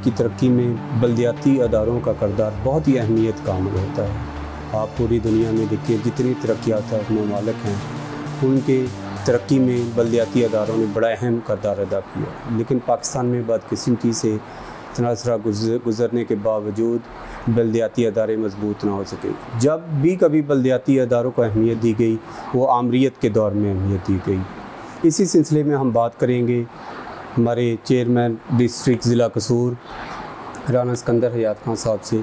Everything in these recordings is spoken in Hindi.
की तरक्की में बल्दियाती अदारों का किरदार बहुत ही अहमियत का अमल होता है। आप पूरी दुनिया में देखिए जितनी तरक्यात ममालिक हैं उनके तरक्की में बल्दियाती अदारों ने बड़ा अहम किरदार अदा किया, लेकिन पाकिस्तान में बदकिस्मती से इतना अरसा गुज़रने के बावजूद बल्दियाती अदारे मजबूत ना हो सके। जब भी कभी बल्दियाती अदारों को अहमियत दी गई वो आमरीत के दौर में अहमियत दी गई। इसी सिलसिले में हम बात करेंगे हमारे चेयरमैन डिस्ट्रिक्ट ज़िला कसूर राना सिकंदर हयात खान साहब से।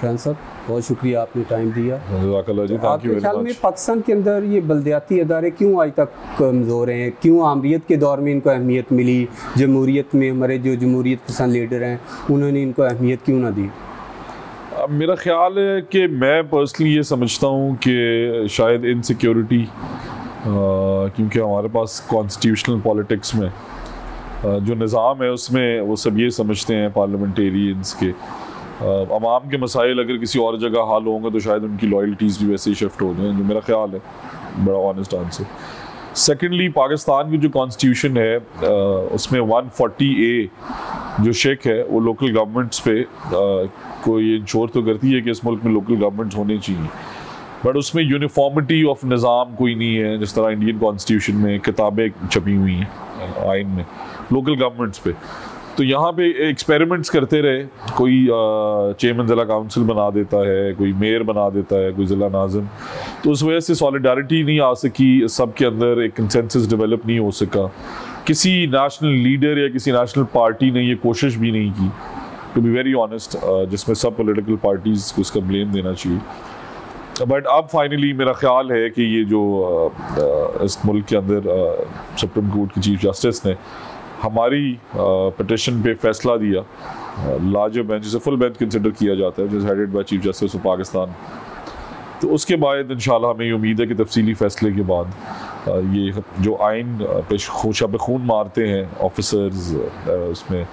राना साहब बहुत शुक्रिया आपने टाइम दिया। आपके ख्याल में पाकिस्तान के अंदर ये बल्दियाती अदारे क्यों आज तक कमज़ोर हैं, क्यों आमरीत के दौर में इनको अहमियत मिली, जमहूरियत में हमारे जो जमहूरियत पसंद लीडर हैं उन्होंने इनको अहमियत क्यों ना दी? मेरा ख्याल है कि मैं पर्सनली ये समझता हूँ कि शायद इनसिक्योरिटी, क्योंकि हमारे पास कॉन्स्टिट्यूशनल पॉलिटिक्स में जो निज़ाम है उसमें वो सब ये समझते हैं पार्लियामेंटेरियंस के अवाम के मसाइल अगर किसी और जगह हल होंगे तो शायद उनकी लॉयल्टीज़ भी वैसे ही शिफ्ट हो जाएँ, जो मेरा ख्याल है बड़ा ऑनेस्ट आंसर। सेकेंडली पाकिस्तान की जो कॉन्स्टिट्यूशन है उसमें 140A जो शेक है वो लोकल गवर्नमेंट्स पे को ये इंश्योर तो करती है कि इस मुल्क में लोकल गवर्नमेंट्स होने चाहिए, बट उसमें यूनिफॉर्मिटी ऑफ निज़ाम कोई नहीं है। जिस तरह इंडियन कॉन्स्टिट्यूशन में किताबें छपी हुई हैं आइन में लोकल गवर्नमेंट्स पे, तो यहाँ पे एक्सपेरिमेंट्स करते रहे, कोई चेयरमैन ज़िला काउंसिल बना देता है, कोई मेयर बना देता है, कोई ज़िला नाज़िम, तो उस वजह से सॉलिडारिटी नहीं आ सकी, सब के अंदर एक कंसेंसस डेवलप नहीं हो सका। किसी नेशनल लीडर या किसी नेशनल पार्टी ने ये कोशिश भी नहीं की, टू बी वेरी ऑनेस्ट, जिसमें सब पॉलिटिकल पार्टीज़ को इसका ब्लेम देना चाहिए। बट अब फाइनली मेरा ख्याल है कि ये जो इस मुल्क के अंदर सुप्रीम कोर्ट की चीफ जस्टिस ने हमारी पिटिशन पे फैसला दिया, लार्जर बेंच जिसे फुल बेंच कंसिडर किया जाता है, जिस headed by chief justice of Pakistan, तो उसके बाद इंशाल्लाह हमें ये उम्मीद है कि तफसीली फैसले के बाद ये जो आइन पे शब खून मारते हैं ऑफिसर्स, उसमें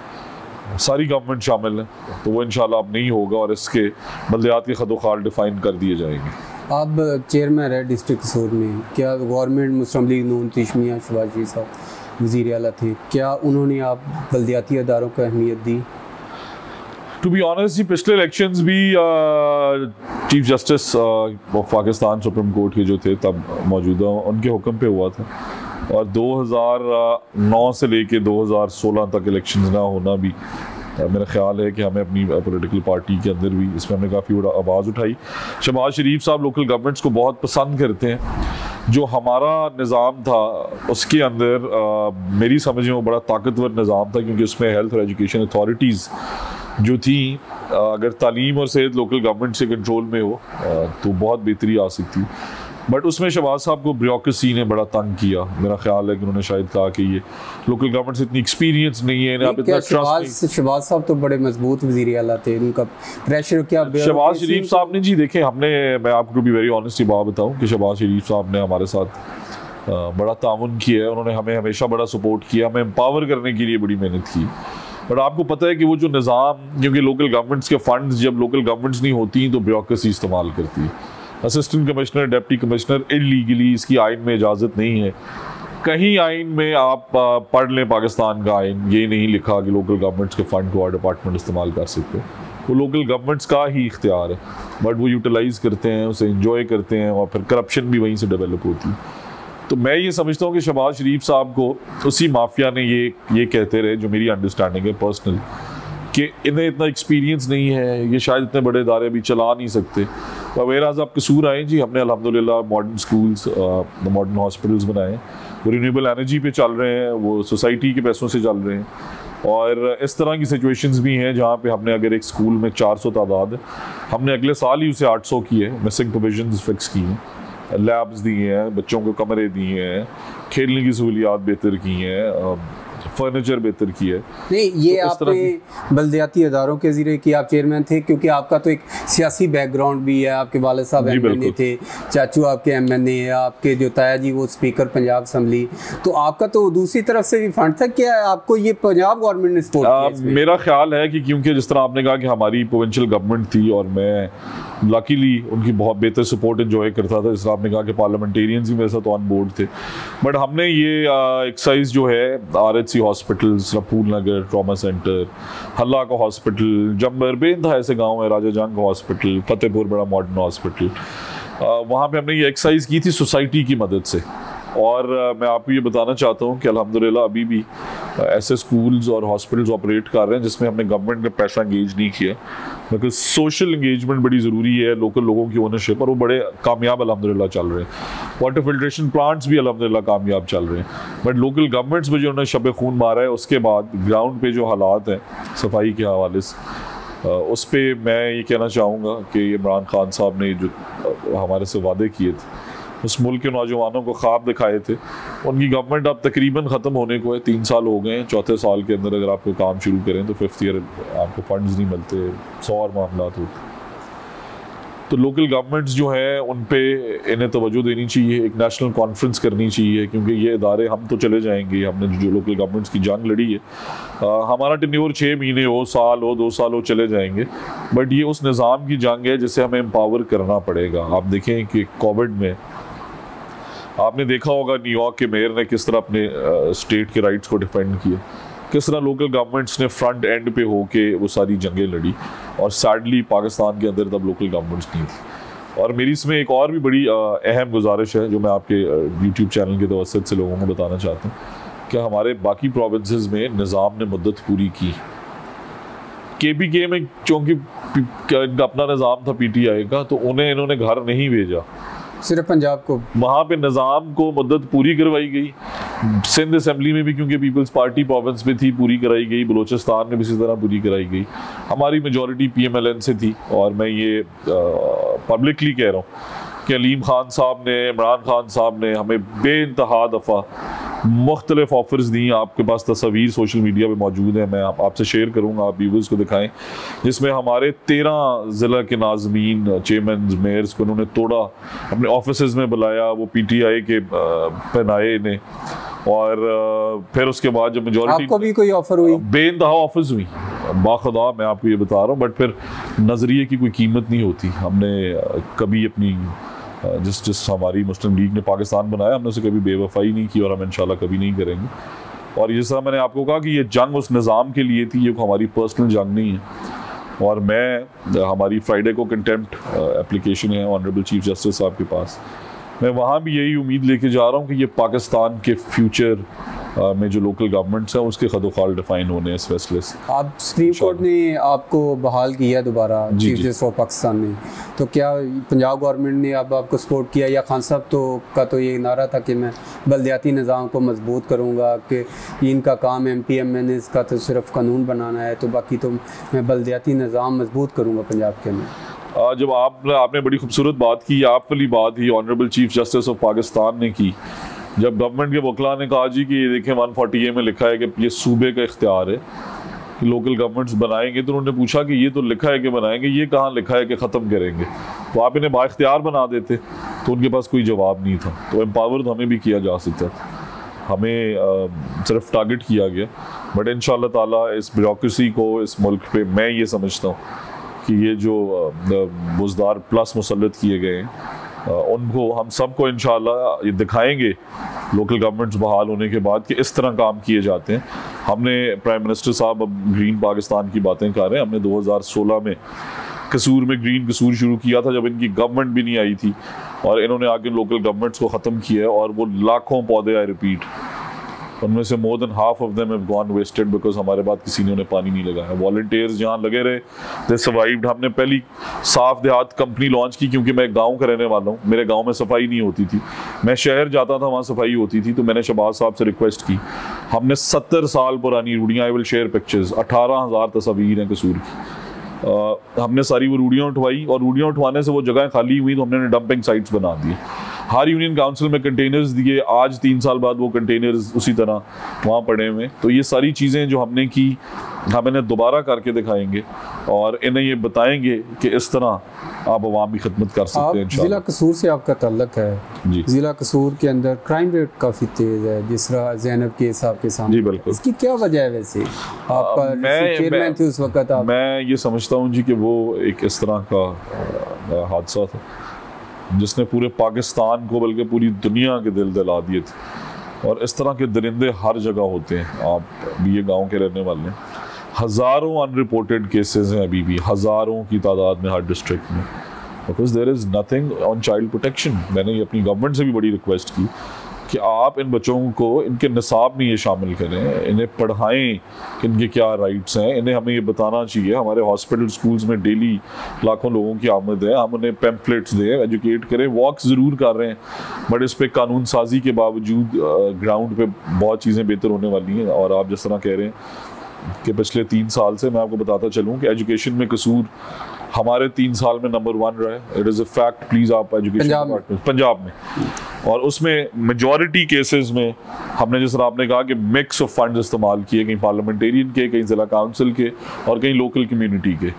सारी गवर्नमेंट शामिल है, तो वो इंशाल्लाह अब नहीं होगा और इसके बल्दियात के खदोखाल डिफाइन कर दिए जाएंगे। आप चेयरमैन है डिस्ट्रिक्ट कसूर में, क्या गवर्नमेंट मुस्लिम लीग नून तीशमिया शहबाज शरीफ साहब वज़ीर आला थे, क्या उन्होंने आप बल्दियाती अदारों को अहमियत दी? टू बी ऑनेस्ट जी पिछले इलेक्शंस भी chief justice of Pakistan supreme court के जो थे तब मौजूदा उनके हुक्म पे हुआ था, और 2009 से लेके 2016 तक इलेक्शंस ना होना भी मेरा ख्याल है कि हमें अपनी पॉलिटिकल पार्टी के अंदर भी इसमें हमने काफ़ी बड़ा आवाज़ उठाई। शहबाज शरीफ साहब लोकल गवर्नमेंट्स को बहुत पसंद करते हैं। जो हमारा निज़ाम था उसके अंदर मेरी समझ में वो बड़ा ताकतवर निज़ाम था, क्योंकि उसमें हेल्थ और एजुकेशन अथॉरिटीज़ जो थी, अगर तालीम और सेहत लोकल गवर्नमेंट से कंट्रोल में हो तो बहुत बेहतरी आ सकती। बट उसमें शहबाज साहब को ब्यूरोक्रेसी ने बड़ा तंग किया। मेरा ख्याल है कि उन्होंने शायद कहा कि ये लोकल गवर्नमेंट से इतनी एक्सपीरियंस नहीं है, आप इतना ट्रस्ट। शहबाज साहब तो बड़े मजबूत वज़ीर आला थे, उनका प्रेशर क्या? शहबाज शरीफ साहब ने जी देखें, मैं आपको टू बी वेरी ऑनेस्ट ये बात बताऊं कि शहबाज शरीफ साहब ने हमारे साथ बड़ा ताउन किया है, उन्होंने हमें हमेशा बड़ा सपोर्ट किया, हमें एम्पावर करने के लिए बड़ी मेहनत की। बट आपको पता है कि वो जो निज़ाम, क्योंकि लोकल गवर्नमेंट्स के फंड्स जब लोकल गवर्नमेंट्स नहीं होती तो ब्यूरोक्रेसी इस्तेमाल करती है। Assistant commissioner, deputy commissioner, illegally इसकी आइन में इजाज़त नहीं है। कहीं आइन में आप पढ़ लें पाकिस्तान का आइन, ये नहीं लिखा कि लोकल गवर्नमेंट्स के फ़ंड को और डिपार्टमेंट इस्तेमाल कर सकते हैं। वो लोकल गवर्नमेंट्स का ही इख्तियार है, बट वो यूटिलाइज़ करते हैं, उसे इंजॉय करते हैं, और फिर करप्शन भी वहीं से डेवलप होती है। तो मैं ये समझता हूँ कि शहबाज शरीफ साहब को उसी माफिया ने ये कहते रहे, जो मेरी अंडरस्टैंडिंग है पर्सनल, कि इन्हें इतना एक्सपीरियंस नहीं है, ये शायद इतने बड़े इदारे भी चला नहीं सकते। वेराज आप कसूर आए जी, हमने अल्हम्दुलिल्लाह मॉडर्न स्कूल्स, मॉडर्न हॉस्पिटल्स बनाए, वो रिन्यूएबल एनर्जी पे चल रहे हैं, वो सोसाइटी के पैसों से चल रहे हैं। और इस तरह की सिचुएशंस भी हैं जहाँ पे हमने अगर एक स्कूल में 400 तादाद, हमने अगले साल ही उसे 800 की है, मिसिंग प्रोविजंस फिक्स की हैं, लैब्स दिए हैं, बच्चों को कमरे दिए हैं, खेलने की सहूलियात बेहतर की हैं, फर्नीचर बेहतर की है। नहीं, ये तो आपने बल्दियाती अदारों के ज़रिए कि आप चेयरमैन थे, क्योंकि आपका तो एक सियासी बैकग्राउंड भी है, आपके वालिद साहब MNA थे, चाचू आपके MNA है, आपके जो ताया जी वो स्पीकर पंजाब असम्बली, तो आपका तो दूसरी तरफ से भी फंड था। क्या आपको ये पंजाब गवर्नमेंट ने सपोर्ट किया? मेरा ख्याल है कि क्योंकि जिस तरह आपने कहा कि हमारी प्रोविंशियल गवर्नमेंट थी और मैं लकीली उनकी बहुत बेहतर सपोर्ट इन्जॉय करता था, इसलिए आपने कहा कि पार्लियामेंटेरियंस भी मेरे साथ ऑन बोर्ड थे। बट हमने ये एक्सरसाइज जो है RHC हॉस्पिटल्स, रफूल नगर ट्रॉमा सेंटर, हल्ला का हॉस्पिटल, जम्बर बेनतहा ऐसे गाँव है, राजा जंग का हॉस्पिटल, फतेहपुर बड़ा मॉडर्न हॉस्पिटल, वहाँ पे हमने ये एक्सरसाइज की थी सोसाइटी की मदद से। और मैं आपको ये बताना चाहता हूँ कि अल्हम्दुलिल्लाह अभी भी ऐसे स्कूल्स और हॉस्पिटल्स ऑपरेट कर रहे हैं जिसमें हमने गवर्नमेंट ने पैसा इंगेज नहीं किया, बिकॉज सोशल इंगेजमेंट बड़ी ज़रूरी है, लोकल लोगों की ओनरशिप, और वो बड़े कामयाब अल्हम्दुलिल्लाह चल रहे हैं। वाटर फिल्ट्रेशन प्लांट्स भी अल्हम्दुलिल्लाह कामयाब चल रहे हैं। बट लोकल गवर्नमेंट्स में जो उन्होंने शब खून मारा है, उसके बाद ग्राउंड पे जो हालात हैं सफाई के हवाले से, उस पर मैं ये कहना चाहूँगा कि इमरान खान साहब ने जो हमारे से वादे किए थे, उस मुल्क के नौजवानों को ख्वाब दिखाए थे, उनकी गवर्नमेंट अब तकरीबन ख़त्म होने को है। 3 साल हो गए हैं, चौथे साल के अंदर अगर आपको काम शुरू करें तो 5th ईयर आपको फंड्स नहीं मिलते, 100 और मामला होते। तो लोकल गवर्नमेंट्स जो हैं उन पे इन्हें तवज्जो देनी चाहिए, एक नेशनल कॉन्फ्रेंस करनी चाहिए, क्योंकि ये इदारे, हम तो चले जाएंगे, हमने जो लोकल गवर्नमेंट्स की जंग लड़ी है, हमारा टेन्योर 6 महीने हो, साल हो, 2 साल हो, चले जाएंगे। बट ये उस निज़ाम की जंग है जिसे हमें एम्पावर करना पड़ेगा। आप देखें कि कोविड में आपने देखा होगा न्यूयॉर्क के मेयर ने किस तरह अपने स्टेट के राइट्स को डिफेंड किया, किस तरह लोकल गवर्नमेंट्स ने फ्रंट एंड पे होके वो सारी जंगें लड़ी, और सैडली पाकिस्तान के अंदर तब लोकल गवर्नमेंट्स नहीं थी। और मेरी इसमें एक और भी बड़ी अहम गुजारिश है जो मैं आपके यूट्यूब चैनल के तवस्सुत से लोगों को बताना चाहता हूँ कि हमारे बाकी प्रोविंसेस में निज़ाम ने मुद्दत पूरी की। KPK में चूँकि इनका अपना निज़ाम था PTI का, तो उन्हें इन्होंने घर नहीं भेजा, सिर्फ पंजाब को, वहाँ पे निज़ाम को मुद्दत पूरी करवाई गई। सिंध असेंबली में भी क्योंकि पीपल्स पार्टी प्रोविंस में थी, पूरी कराई गई। बलोचिस्तान में भी इसी तरह पूरी कराई गई। हमारी मेजॉरिटी PMLN से थी, और मैं ये पब्लिकली कह रहा हूँ कि अलीम खान साहब ने, इमरान खान साहब ने हमें बेइंतहा दफ़ा मुख्तलिफ ऑफर्स दी। आपके पास तस्वीर सोशल मीडिया पे मौजूद है, मैं आपसे शेयर करूँगा, आप व्यूवर्स को दिखाएं, जिसमें हमारे 13 ज़िला के नाज़मीन, चेयरमैन, मेयर्स को उन्होंने तोड़ा, अपने ऑफिसेज़ में बुलाया, वो PTI के पहनाए इन्हें। और फिर उसके बाद जब मेजॉरिटी, आपको भी कोई ऑफर हुई? बेइंतहा ऑफर्स हुई, बाखुदा मैं आपको ये बता रहा हूँ। बट फिर नज़रिए की कोई कीमत नहीं होती। हमने कभी अपनी जिस हमारी मुस्लिम लीग ने पाकिस्तान बनाया, हमने उसे कभी बेवफाई नहीं की, और हम इंशाल्लाह कभी नहीं करेंगे। और जिस तरह मैंने आपको कहा कि ये जंग उस निज़ाम के लिए थी, ये हमारी पर्सनल जंग नहीं है। और मैं, हमारी फ्राइडे को कंटेम्प्ट एप्लीकेशन है ऑनरेबल चीफ जस्टिस साहब के पास, मैं वहाँ भी यही उम्मीद लेके जा रहा हूँ कि ये पाकिस्तान के फ्यूचर में जो लोकल गवर्नमेंट्स हैं उसके खदोखाल डिफाइन होने हैं इस फैसले से। आप सुप्रीम कोर्ट ने आपको बहाल किया दोबारा चीफ जस्टिस ऑफ पाकिस्तान में, तो क्या पंजाब गवर्नमेंट ने अब आपको सपोर्ट किया, या खान साहब का तो ये नारा था कि मैं बल्दियाती निज़ाम को मजबूत करूँगा, कि इनका काम MPMN का तो सिर्फ कानून बनाना है, तो बाकी तो मैं बल्दियाती निज़ाम मजबूत करूँगा पंजाब के अंदर। जब आपने बड़ी खूबसूरत बात की, आप वाली बात ही honourable chief justice of Pakistan ने की, जब गवर्नमेंट के वकला ने कहा जी कि ये देखें 140A में लिखा है कि ये सूबे का इख्तियार है कि लोकल गवर्नमेंट्स बनाएंगे, तो उन्होंने पूछा कि ये तो लिखा है कि बनाएंगे, ये कहाँ लिखा है कि ख़त्म करेंगे, तो आप इन्हें बाइख्तियार बना देते। तो उनके पास कोई जवाब नहीं था। तो एम्पावर हमें भी किया जा सकता था, हमें सिर्फ टारगेट किया गया। बट इंशाअल्लाह ताला इस ब्यूरोक्रेसी को इस मुल्क पे, मैं ये समझता हूँ कि ये जो बुज़दार प्लस मुसल्लत किए गए हैं, उनको हम सबको इंशाअल्लाह ये दिखाएंगे लोकल गवर्नमेंट्स बहाल होने के बाद कि इस तरह काम किए जाते हैं। हमने प्राइम मिनिस्टर साहब अब ग्रीन पाकिस्तान की बातें कर रहे हैं, हमने 2016 में कसूर में ग्रीन कसूर शुरू किया था जब इनकी गवर्नमेंट भी नहीं आई थी, और इन्होंने आगे लोकल गवर्नमेंट्स को ख़त्म किया है, और वो लाखों पौधे आई रिपीट, उनमें से more than half of them have gone wasted because हमारे बाद किसी ने उन्हें पानी नहीं लगाया। वॉलंटियर्स जहाँ लगे रहे, दे सर्वाइव्ड। हमने पहली साफ देहात कंपनी लॉन्च की, क्योंकि मैं एक गाँव का रहने वाला हूँ, मेरे गाँव में सफाई नहीं होती थी, मैं शहर जाता था वहाँ सफाई होती थी, तो मैंने शहबाज साहब से रिक्वेस्ट की। हमने 70 साल पुरानी रूढ़ियाँ, आई विल शेयर पिक्चर्स, 18,000 तस्वीर हैं कसूर की, हमने सारी वो रूढ़ियाँ उठवाई, और रूढ़ियाँ उठवाने से वो जगह खाली हुई तो हमने डंपिंग साइट्स बना दी। हर यूनियन काउंसिल में कंटेनर्स दिए, आज 3 साल बाद वो कंटेनर्स उसी तरह वहाँ पड़े हुए। तो ये सारी चीज़ें जो हमने की, हम इन्हें दोबारा करके दिखाएंगे और इन्हें ये बताएंगे कि इस तरह आप अवाम की खिदमत कर सकते हैं। ज़िला कसूर से आपका ताल्लुक है जी। ज़िला कसूर के अंदर क्राइम रेट काफ़ी तेज़ है, जिस तरह ज़ैनब केस आपके सामने। जी बिल्कुल। इसकी क्या वजह है वैसे? आपका चेयरमैन थे उस वक्त। मैं ये समझता हूँ जी कि वो एक इस तरह का हादसा था जिसने पूरे पाकिस्तान को बल्कि पूरी दुनिया के दिल दिला दिए थे। और इस तरह के दरिंदे हर जगह होते हैं, आप भी ये गांव के रहने वाले हैं। हज़ारों अनरिपोर्टेड केसेस हैं अभी भी, हज़ारों की तादाद में हर डिस्ट्रिक्ट में, because there is nothing on child protection. मैंने अपनी गवर्नमेंट से भी बड़ी रिक्वेस्ट की कि आप इन बच्चों को इनके निसाब में ये शामिल करें, इन्हें पढ़ाएं कि इनके क्या राइट्स हैं, इन्हें हमें ये बताना चाहिए। हमारे हॉस्पिटल स्कूल्स में डेली लाखों लोगों की आमद है, हम उन्हें पैम्फलेट्स दें, एजुकेट करें। वॉक ज़रूर कर रहे हैं बट इस पर कानून साजी के बावजूद ग्राउंड पे बहुत चीज़ें बेहतर होने वाली हैं। और आप जिस तरह कह रहे हैं कि पिछले 3 साल से, मैं आपको बताता चलूँ कि एजुकेशन में कसूर हमारे 3 साल में नंबर 1 रहा है। It is a fact. Please आप एजुकेशन डिपार्टमेंट पंजाब में, और उसमें मेजॉरिटी केसेस में हमने जिस तरह आपने कहा कि मिक्स ऑफ फंड्स इस्तेमाल किए, कहीं पार्लियामेंटेरियन के, कहीं ज़िला काउंसिल के और कहीं लोकल कम्युनिटी के।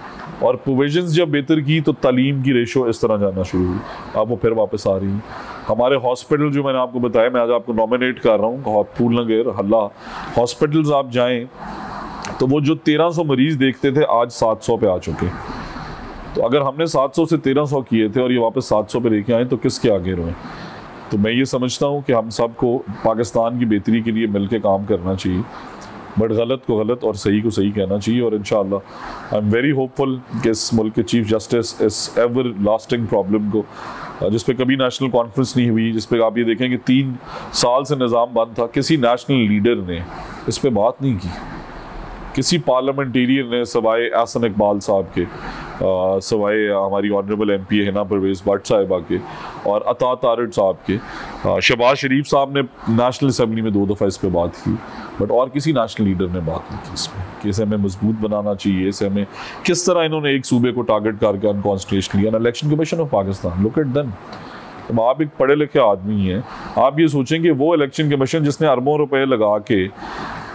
और प्रोविजंस जब बेहतर की तो तालीम की रेशो इस तरह जाना शुरू हुई, अब वो फिर वापस आ रही है। हमारे हॉस्पिटल जो मैंने आपको बताया, मैं आज आपको नॉमिनेट कर रहा हूँ, फूलनगर, हल्ला हॉस्पिटल्स आप जाएँ तो वो जो 1300 मरीज़ देखते थे आज 700 पे आ चुके। तो अगर हमने 700 से 1300 किए थे और ये वापस 700 पे लेके आए तो किसके आगे रोएं। तो मैं ये समझता हूँ कि हम सबको पाकिस्तान की बेहतरी के लिए मिलकर काम करना चाहिए, बट गलत को गलत और सही को सही कहना चाहिए। और इंशाअल्लाह आई एम वेरी होपफुल कि इस मुल्क के चीफ जस्टिस इस एवर लास्टिंग प्रॉब्लम को, जिस पे कभी नेशनल कॉन्फ्रेंस नहीं हुई, जिस पे आप ये देखें कि 3 साल से निज़ाम बंद था, किसी नेशनल लीडर ने इस पे बात नहीं की, किसी पार्लियामेंटेरियन ने सिवाय एहसन इकबाल साहब के, सिवाय हमारी ऑनरेबल MP हिना परवेज़ भट्ट साहिबा के और अता तारिड़ साहब के, शहबाज शरीफ साहब ने नेशनल असम्बली में 2 दफ़ा इस पे बात की, बट और किसी नेशनल लीडर ने बात नहीं की इसमें कि इसे हमें मजबूत बनाना चाहिए, इसे हमें किस तरह इन्होंने एक सूबे को टारगेट करके अनकॉन्स्टिट्यूशनल लिया। Election commission of Pakistan, look at them. तो आप एक पढ़े लिखे आदमी हैं, आप ये सोचेंगे वो इलेक्शन कमीशन जिसने अरबों रुपए लगा के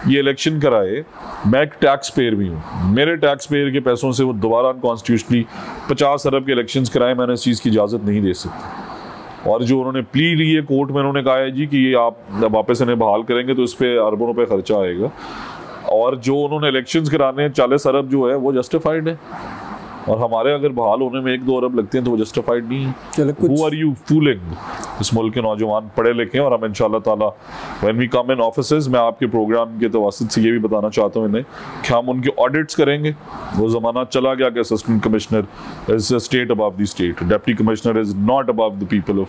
ये इलेक्शन कराए, मैं एक टैक्स पेयर भी हूँ, मेरे टैक्स पेयर के पैसों से वो दोबारा अनकॉन्स्टिट्यूशनली 50 अरब के इलेक्शंस कराए, मैंने इस चीज़ की इजाज़त नहीं दे सकती। और जो उन्होंने प्ली ली है कोर्ट में, उन्होंने कहा है जी कि ये आप वापस इन्हें बहाल करेंगे तो इस पर अरबों रुपए खर्चा आएगा, और जो उन्होंने इलेक्शंस कराने हैं 40 अरब जो है वो जस्टिफाइड है, और हमारे अगर बहाल होने में 1-2 अरब लगते हैं तो वो जस्टिफाइड नहीं है। Who are you fooling? इस मुल्क के नौजवान पढ़े लिखे हैं, और हम इंशाल्लाह ताला when we come in offices, मैं आपके प्रोग्राम के तवासुत से ये भी बताना चाहता हूँ इन्हें कि हम उनके ऑडिट्स करेंगे। वो ज़माना चला गया कि assistant commissioner is state above the state, deputy commissioner is not above the people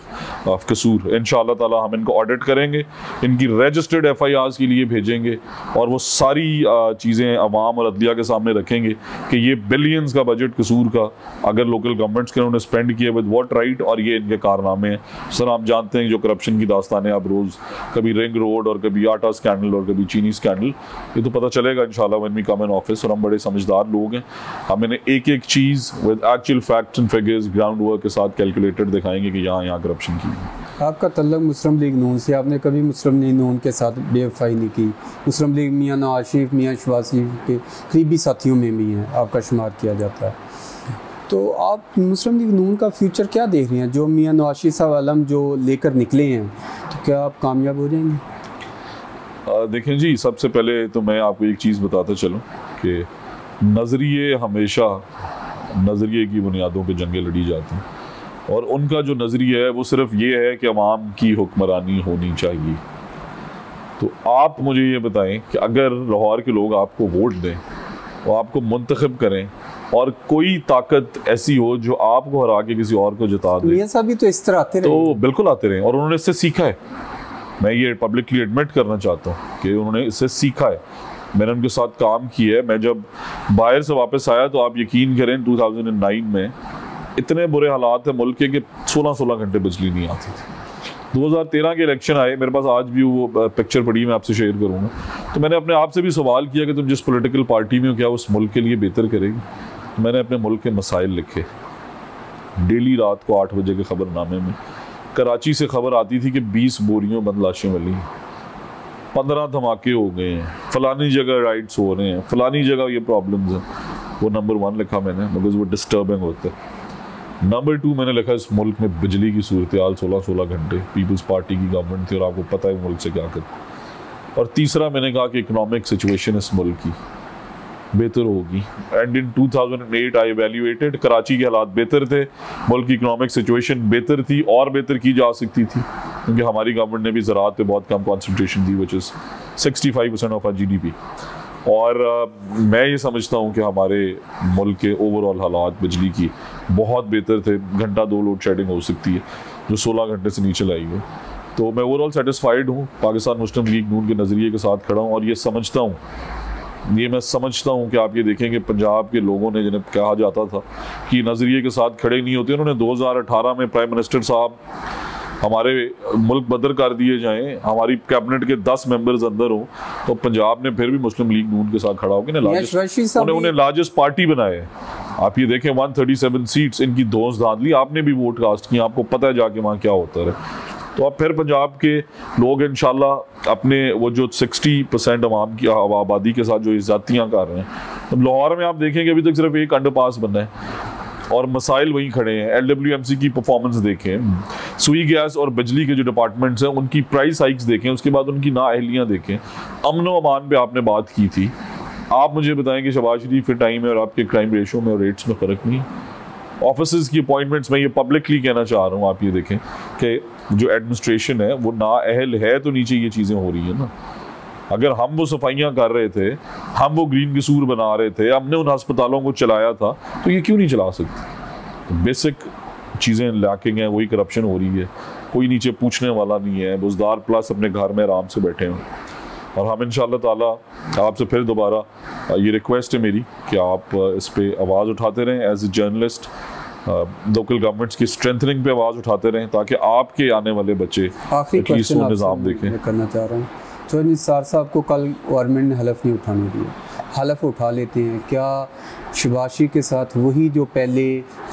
of कसूर। इंशाल्लाह ताला हम इनको ऑडिट करेंगे, इनकी रजिस्टर्ड FIRs के लिए भेजेंगे, और वो सारी चीज़ें अवाम और अदलिया के सामने रखेंगे कि ये बिलियंस का बजट कसूर का अगर लोकल गवर्नमेंट्स के उन्होंने स्पेंड किया विद व्हाट राइट, और ये इनके कारनामे हैं। सर आप जानते हैं जो करप्शन की दास्तानें आप रोज़, कभी रिंग रोड और कभी आटा स्कैंडल और कभी चीनी स्कैंडल, ये तो पता चलेगा इंशाल्लाह when we come in office. और हम बड़े समझदार लोग हैं, हम इन्हें एक चीज़ with actual facts and figures ground work के साथ कैलकुलेटेड दिखाएंगे कि यहाँ करप्शन की। आपका तल्लुक मुस्लिम लीग नून से, आपने कभी मुस्लिम लीग नून के साथ बेवफाई नहीं की। मुस्लिम लीग मियां नवाज शरीफ, मियां शहबाज शरीफ के करीबी साथियों में भी हैं, आपका शुमार किया जाता है। तो आप मुस्लिम लीग नून का फ्यूचर क्या देख रहे हैं? जो मियां नवाज शरीफ साहब आलम जो लेकर निकले हैं, तो क्या आप कामयाब हो जाएंगे? देखें जी, सबसे पहले तो मैं आपको एक चीज़ बताता चलूँ कि नज़रिए हमेशा नज़रिए की बुनियादों पे जंगें लड़ी जाती हैं, और उनका जो नज़रिया है वो सिर्फ ये है कि अवाम की हुक्मरानी होनी चाहिए। तो आप मुझे ये बताएं कि अगर लाहौर के लोग आपको वोट दें, वो आपको मुंतखब करें, और कोई ताकत ऐसी हो जो आपको हरा के किसी और को जिता दे, मियां साहब भी तो इस तरह आते रहे, तो बिल्कुल आते रहे, और उन्होंने इससे सीखा है। मैं ये पब्लिकली एडमिट करना चाहता हूँ कि उन्होंने इससे सीखा है, मैंने उनके साथ काम किया है। मैं जब बाहर से वापस आया तो आप यकीन करें 2009 में इतने बुरे हालात थे मुल्क के कि 16-16 घंटे बिजली नहीं आती थी। 2013 के इलेक्शन आए, मेरे पास आज भी वो पिक्चर पड़ी, मैं आपसे शेयर करूँगा। तो मैंने अपने आप से भी सवाल किया कि तुम जिस पॉलिटिकल पार्टी में हो, क्या उस मुल्क के लिए बेहतर करेगी? तो मैंने अपने मुल्क के मसाइल लिखे डेली, रात को 8 बजे के खबरनामे में। कराची से खबर आती थी कि 20 बोरियों बंद लाशें मिली, 15 धमाके हो गए हैं, फलानी जगह राइट्स हो रहे हैं, फलानी जगह ये प्रॉब्लम्स हैं। वो नंबर 1 लिखा मैंने, बिकॉज वो डिस्टर्बिंग होता है। नंबर 2 मैंने लिखा इस मुल्क में बिजली की सूरत हाल 16-16 घंटे, पीपल्स पार्टी की गवर्नमेंट थी और आपको पता है मुल्क से क्या कर। और तीसरा मैंने कहा कि इकोनॉमिक सिचुएशन इस मुल्क की बेहतर होगी। एंड इन 2008 आई एवेल्यूएटेड, कराची के हालात बेहतर थे, मुल्क की इकोनॉमिक सिचुएशन बेहतर थी, और बेहतर की जा सकती थी, क्योंकि हमारी गवर्नमेंट ने भी ज़राअत पे बहुत कम कॉन्सेंट्रेशन दी, which is 65% of our GDP। और मैं ये समझता हूँ कि हमारे मुल्क के ओवरऑल हालात बिजली की बहुत बेहतर थे। घंटा 2 लोड शेडिंग हो सकती है जो 16 घंटे से नीचे लाई है। तो मैं ओवरऑल सेटिस्फाइड हूँ, पाकिस्तान मुस्लिम लीग नून के नज़रिए के साथ खड़ा हूँ, और ये मैं समझता हूँ कि आप ये देखें कि पंजाब के लोगों ने, जिन्हें कहा जाता था कि नज़रिए के साथ खड़े नहीं होते, उन्होंने 2018 में प्राइम मिनिस्टर साहब हमारे मुल्क बदर कर दिए जाएं, हमारी कैबिनेट के 10 मेंबर्स अंदर हों, तो पंजाब ने फिर भी मुस्लिम लीग नून के साथ खड़ा होकर उन्हें लार्जेस्ट पार्टी बनाए। आप ये देखें 137 सीट्स, इनकी दोस्त धांधली, आपने भी वोट कास्ट किया, आपको पता है जाके वहाँ क्या होता है। तो अब फिर पंजाब के लोग इंशाल्लाह अपने वो जो 60% अवाम की आबादी के साथ जो इज्जतियाँ कर रहे हैं, अब लाहौर में आप देखें कि अभी तक सिर्फ एक अंडरपास बना है और मसाइल वहीं खड़े हैं। LWMC की परफॉर्मेंस देखें, सुई गैस और बिजली के जो डिपार्टमेंट्स हैं उनकी प्राइस हाइक्स देखें, उसके बाद उनकी नाअहलियाँ देखें। अमन व अमान पे आपने बात की थी, आप मुझे बताएं कि शहबाज शरीफ के टाइम में और आपके क्राइम रेशो में और रेट्स में फ़र्क नहीं है। ऑफिस की अपॉइंटमेंट्स में ये पब्लिकली कहना चाह रहा हूँ, आप ये देखें कि जो एडमिनिस्ट्रेशन है वो नाअहल है, तो नीचे ये चीज़ें हो रही हैं ना। अगर हम वो सफाइयाँ कर रहे थे, हम वो ग्रीन कसूर बना रहे थे, हमने उन अस्पतालों को चलाया था, तो ये क्यों नहीं चला सकते? बेसिक चीज़ें लैकिंग हैं, वही करप्शन हो रही है, कोई नीचे पूछने वाला नहीं है, बुज़दार प्लस अपने घर में आराम से बैठे हैं। और हम इंशाअल्लाह ताला आपसे फिर दोबारा ये रिक्वेस्ट है मेरी कि आप इस पे आवाज़ उठाते रहें, as a journalist local governments की स्ट्रेंथनिंग पे आवाज़ उठाते रहें, ताकि आपके आने वाले बच्चे एटलीस्ट वो निज़ाम देखें। करना चाह रहा हूँ, चौधरी निसार साहब को कल गवर्नमेंट ने हलफ नहीं उठाने दिया, हलफ उठा लेते हैं, क्या शबाशी के साथ वही जो पहले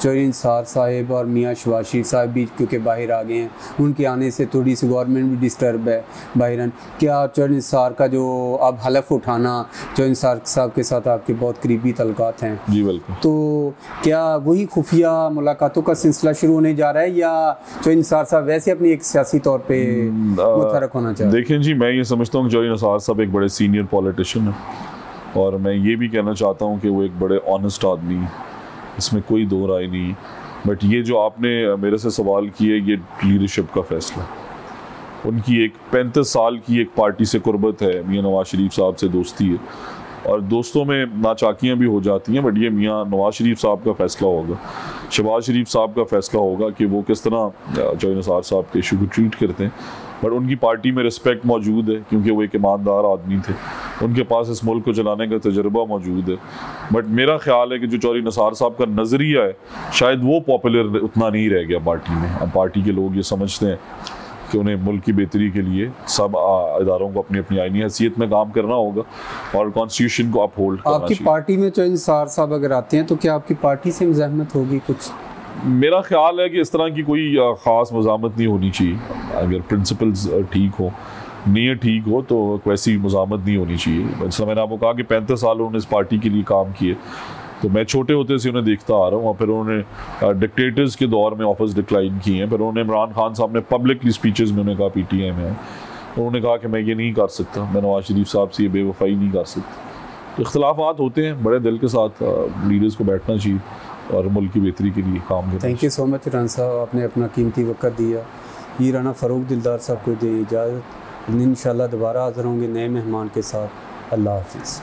चौधरी निसार साहब और मियाँ शबाशी साहब भी क्योंकि बाहर आ गए हैं, उनके आने से थोड़ी सी गवर्नमेंट भी डिस्टर्ब है बाहरन, क्या चौधरी निसार का जो अब हलफ उठाना, चौधरी निसार साहब के साथ आपके बहुत करीबी तल्लुकात हैं? जी बिल्कुल। तो क्या वही खुफिया मुलाकातों का सिलसिला शुरू होने जा रहा है, या चौधरी निसार साहब वैसे अपनी एक सियासी तौर पर मुतहरक होना चाहते हैं? देखें जी, मैं ये समझता हूँ कि चौधरी निसार साहब एक बड़े सीनियर पॉलिटिशियन है, और मैं ये भी कहना चाहता हूँ कि वो एक बड़े ऑनेस्ट आदमी, इसमें कोई दो राय नहीं। बट ये जो आपने मेरे से सवाल किए, ये लीडरशिप का फैसला, उनकी एक 35 साल की एक पार्टी से कुर्बत है, मियाँ नवाज शरीफ साहब से दोस्ती है, और दोस्तों में नाचाकियाँ भी हो जाती हैं, बट ये मियाँ नवाज शरीफ साहब का फैसला होगा, शहबाज शरीफ साहब का फैसला होगा कि वो किस तरह चौधरी निसार साहब के इशू को ट्रीट करते हैं। बट उनकी पार्टी में रिस्पेक्ट मौजूद है, क्योंकि वो एक ईमानदार आदमी थे, उनके पास इस मुल्क को चलाने का तजुर्बा मौजूद है। बट मेरा ख्याल है कि जो चौधरी निसार साहब का नज़रिया है, शायद वो पॉपुलर उतना नहीं रह गया पार्टी में। अब पार्टी के लोग ये समझते हैं कि उन्हें मुल्क की बेहतरी के लिए सब इदारों को अपनी अपनी आईनी हैसियत में काम करना होगा और कॉन्स्टिट्यूशन को अपहोल्ड करना चाहिए। आपकी पार्टी में चौधरी निसार साहब अगर आते हैं तो क्या आपकी पार्टी से मुज़ाहमत होगी कुछ? मेरा ख्याल है कि इस तरह की कोई ख़ास मुज़ाहमत नहीं होनी चाहिए। अगर प्रिंसिपल्स ठीक हो, नीयत ठीक हो, तो वैसी मुज़ाहमत नहीं होनी चाहिए। जैसा मैंने आपको कहा कि 35 साल उन्होंने इस पार्टी के लिए काम किए, तो मैं छोटे होते से उन्हें देखता आ रहा हूँ। और फिर उन्होंने डिक्टेटर्स के दौर में ऑफिस डिक्लाइन किए हैं, फिर उन्होंने इमरान खान साहब ने पब्लिकली स्पीचेस में उन्हें कहा PTI में, उन्होंने कहा कि मैं ये नहीं कर सकता, मैं नवाज शरीफ साहब से ये बेवफाई नहीं कर सकता। इख्तलाफात होते हैं, बड़े दिल के साथ लीडर्स को बैठना चाहिए और मुल्क की बेहतरी के लिए काम करना। Thank you so much Rana साहब, आपने अपना कीमती वक्त दिया। ये राना फ़ारूक दिलदार साहब को दे इजाज़त, इंशाल्लाह दोबारा हाज़िर होंगे नए मेहमान के साथ। अल्लाह हाफ़िज़।